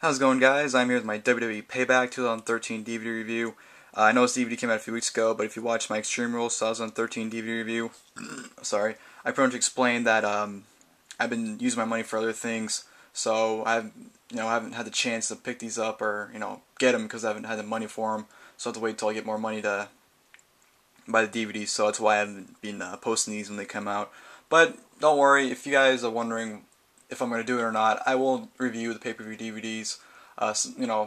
How's it going, guys? I'm here with my WWE Payback 2013 DVD review. I know this DVD came out a few weeks ago, but if you watched my Extreme Rules 2013 DVD review, sorry, I pretty much explained that I've been using my money for other things, so I haven't had the chance to pick these up or get them because I haven't had the money for them. So I have to wait till I get more money to buy the DVDs. So that's why I haven't been posting these when they come out. But don't worry, if you guys are wondering if I'm going to do it or not, I will review the pay-per-view DVDs.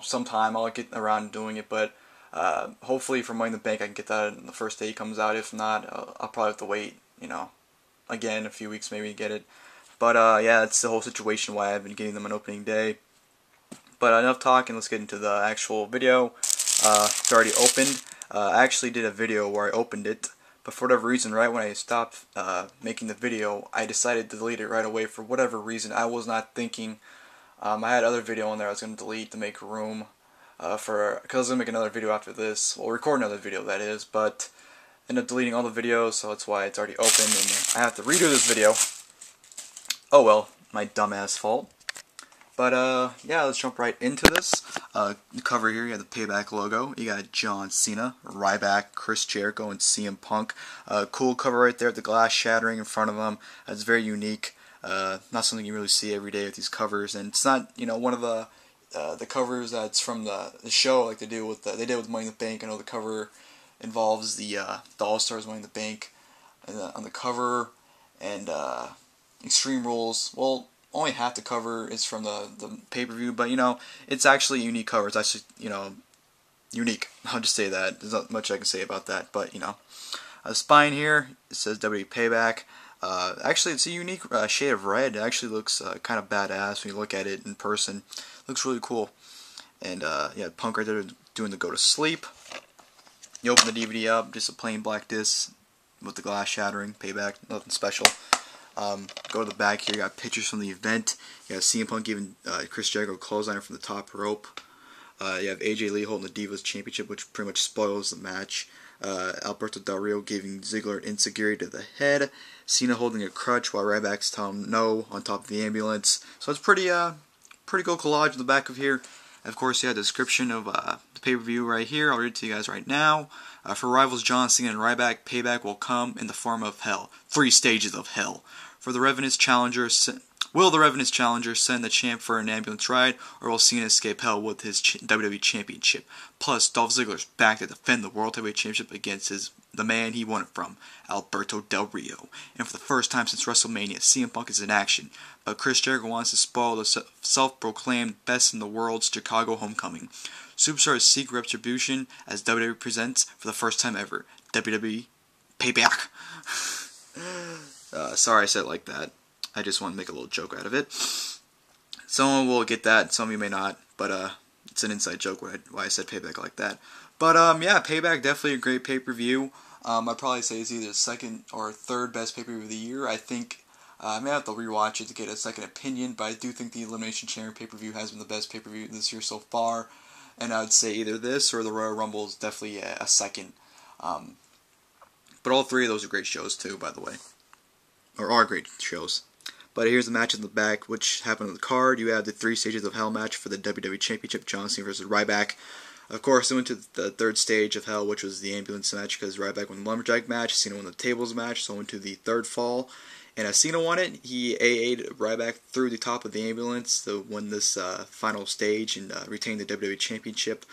Sometime I'll get around to doing it, but hopefully for Money in the Bank I can get that on the first day it comes out. If not, I'll probably have to wait, again a few weeks maybe to get it. But yeah, that's the whole situation why I've been getting them on opening day. But enough talking, let's get into the actual video. It's already opened. I actually did a video where I opened it, but for whatever reason, right when I stopped making the video, I decided to delete it right away for whatever reason. I was not thinking. I had other video on there I was going to delete to make room because I was going to make another video after this. Well, record another video, that is, but ended up deleting all the videos, so that's why it's already open, and I have to redo this video. Oh well, my dumbass fault. But yeah, let's jump right into this. The cover here, you have the Payback logo. You got John Cena, Ryback, Chris Jericho, and CM Punk. Cool cover right there, the glass shattering in front of them. It's very unique. Not something you really see every day with these covers, and it's not one of the covers that's from the show like they did with Money in the Bank. I know the cover involves the All Stars Money in the Bank on the cover, and Extreme Rules. Well, only half the cover is from the pay-per-view, but it's actually a unique cover. It's actually unique. I'll just say that. There's not much I can say about that, but the spine here, it says WWE Payback. Actually, it's a unique shade of red. It actually looks kind of badass when you look at it in person. Looks really cool. And yeah, Punk right there doing the go to sleep. You open the DVD up, just a plain black disc with the glass shattering. Payback, nothing special. Go to the back here. You got pictures from the event. You have CM Punk giving Chris Jericho a clothesline from the top rope. You have AJ Lee holding the Divas Championship, which pretty much spoils the match. Alberto Del Rio giving Ziggler insecurity to the head. Cena holding a crutch while Ryback's telling him no on top of the ambulance. So it's pretty cool collage in the back of here. Of course, you have the description of the pay-per-view right here. I'll read it to you guys right now. For rivals John Cena and Ryback, payback will come in the form of hell. 3 stages of hell. For the Revenant's challenger, will the Revenant's challenger send the champ for an ambulance ride, or will Cena escape hell with his WWE Championship? Plus, Dolph Ziggler's back to defend the World Heavyweight Championship against the man he won it from, Alberto Del Rio. And for the first time since WrestleMania, CM Punk is in action, but Chris Jericho wants to spoil the self-proclaimed best in the world's Chicago homecoming. Superstars seek retribution as WWE presents, for the first time ever, WWE Payback. Sorry I said it like that. I just want to make a little joke out of it. Someone will get that, some of you may not, but it's an inside joke why I said Payback like that. But yeah, Payback, definitely a great pay-per-view. I'd probably say it's either the second or third best pay-per-view of the year. I think I may have to rewatch it to get a second opinion, but I do think the Elimination Chamber pay-per-view has been the best pay-per-view this year so far. And I would say either this or the Royal Rumble is definitely a second. But all three of those are great shows too, by the way. Or are great shows. But here's the match in the back, which happened on the card. You have the 3 stages of hell match for the WWE Championship, John Cena versus Ryback. Of course, it went to the 3rd stage of hell, which was the ambulance match, because Ryback won the lumberjack match, Cena won the tables match, so it went to the 3rd fall. And as Cena won it, he AA'd Ryback through the top of the ambulance to win this final stage and retain the WWE Championship.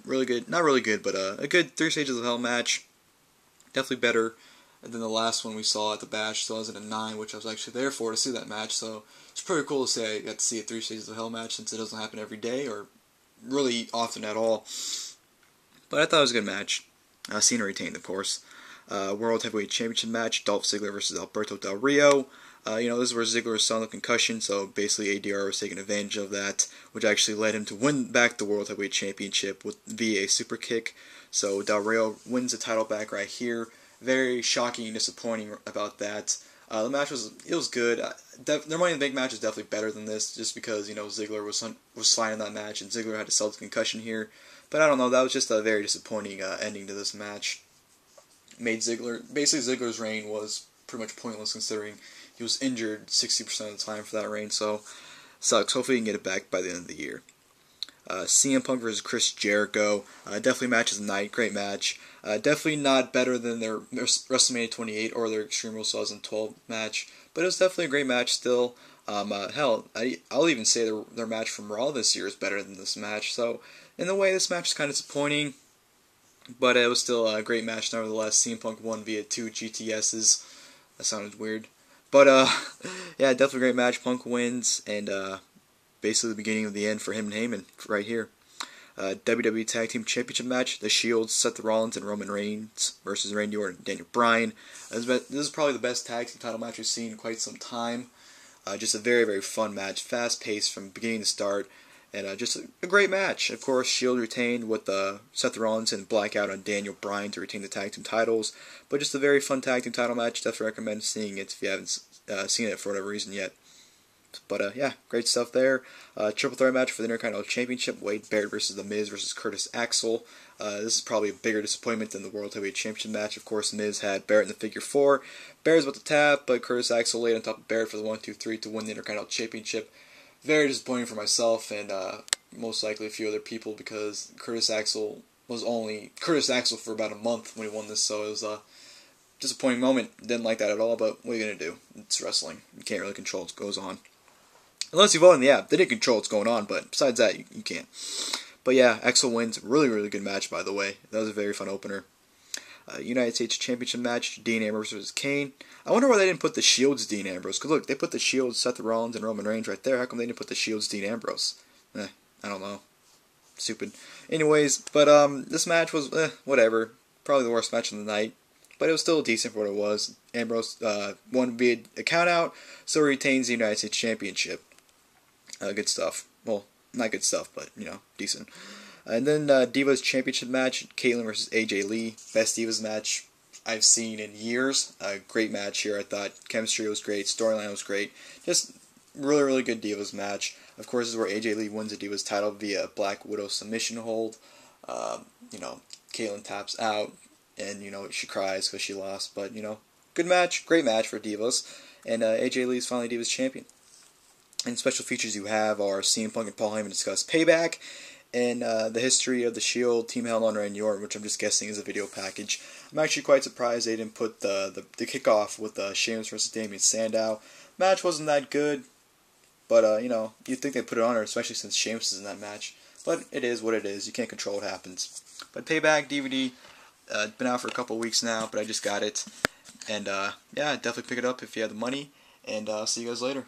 Really good, not really good, but a good 3 stages of hell match. Definitely better than the last one we saw at the Bash 2009, which I was actually there for to see that match. So it's pretty cool to say I got to see a 3 stages of hell match, since it doesn't happen every day or really often at all. But I thought it was a good match. Cena retained, of course. World Heavyweight Championship match, Dolph Ziggler versus Alberto Del Rio. This is where Ziggler was selling the concussion, so basically ADR was taking advantage of that, which actually led him to win back the World Heavyweight Championship via a super kick. So Del Rio wins the title back right here. Very shocking and disappointing about that. The match was good. Their Money in the Bank match is definitely better than this, just because Ziggler was fine in that match, and Ziggler had to sell the concussion here. But I don't know. That was just a very disappointing ending to this match. Ziggler's reign was pretty much pointless, considering he was injured 60% of the time for that reign. So Sucks. Hopefully you can get it back by the end of the year. CM Punk versus Chris Jericho. Definitely match of the night. Great match. Definitely not better than their WrestleMania 28 or their Extreme Rules 2012 match, but it was definitely a great match still. Hell, I'll even say their match from Raw this year is better than this match. So, in a way, this match is kind of disappointing, but it was still a great match nevertheless. CM Punk won via 2 GTSs. That sounded weird. But, yeah, definitely a great match. Punk wins, and basically the beginning of the end for him and Heyman right here. WWE Tag Team Championship match. The Shield, Seth Rollins and Roman Reigns versus Randy Orton and Daniel Bryan. This is probably the best tag team title match we've seen in quite some time. Just a very, very fun match. Fast-paced from beginning to start. And just a great match. Of course, Shield retained with Seth Rollins and Blackout on Daniel Bryan to retain the tag team titles. But just a very fun tag team title match. Definitely recommend seeing it if you haven't seen it for whatever reason yet. But, yeah, great stuff there. Triple threat match for the Intercontinental Championship. Wade Barrett versus The Miz versus Curtis Axel. This is probably a bigger disappointment than the World Heavyweight Championship match. Of course, Miz had Barrett in the figure 4. Barrett's about to tap, but Curtis Axel laid on top of Barrett for the 1-2-3 to win the Intercontinental Championship. Very disappointing for myself and most likely a few other people, because Curtis Axel was only Curtis Axel for about a month when he won this, so it was a disappointing moment. Didn't like that at all, but what are you going to do? It's wrestling. You can't really control what goes on. Unless you vote in the app. They didn't control what's going on, but besides that, you can't. But yeah, Axel wins. Really, really good match, by the way. That was a very fun opener. United States Championship match, Dean Ambrose versus Kane. I wonder why they didn't put the Shield's Dean Ambrose. Because look, they put the Shield's Seth Rollins and Roman Reigns right there. How come they didn't put the Shield's Dean Ambrose? I don't know. Stupid. Anyways, but this match was, whatever. Probably the worst match of the night. But it was still decent for what it was. Ambrose won via a countout, so he retains the United States Championship. Good stuff. Well, not good stuff, but, decent. And then Divas Championship match, Kaitlyn versus AJ Lee. Best Divas match I've seen in years. Great match here, I thought. Chemistry was great. Storyline was great. Just really, really good Divas match. Of course, this is where AJ Lee wins the Divas title via Black Widow submission hold. Kaitlyn taps out, and, she cries because she lost. But, good match. Great match for Divas. And AJ Lee is finally Divas champion. And special features you have are CM Punk and Paul Heyman discuss Payback, and the history of the Shield, Team Hell on Randy Orton, which I'm just guessing is a video package. I'm actually quite surprised they didn't put the kickoff with Sheamus versus Damien Sandow. Match wasn't that good, but you'd think they'd put it on her, especially since Sheamus is in that match. But it is what it is. You can't control what happens. But Payback DVD, been out for a couple weeks now, but I just got it, and yeah, definitely pick it up if you have the money. And I'll see you guys later.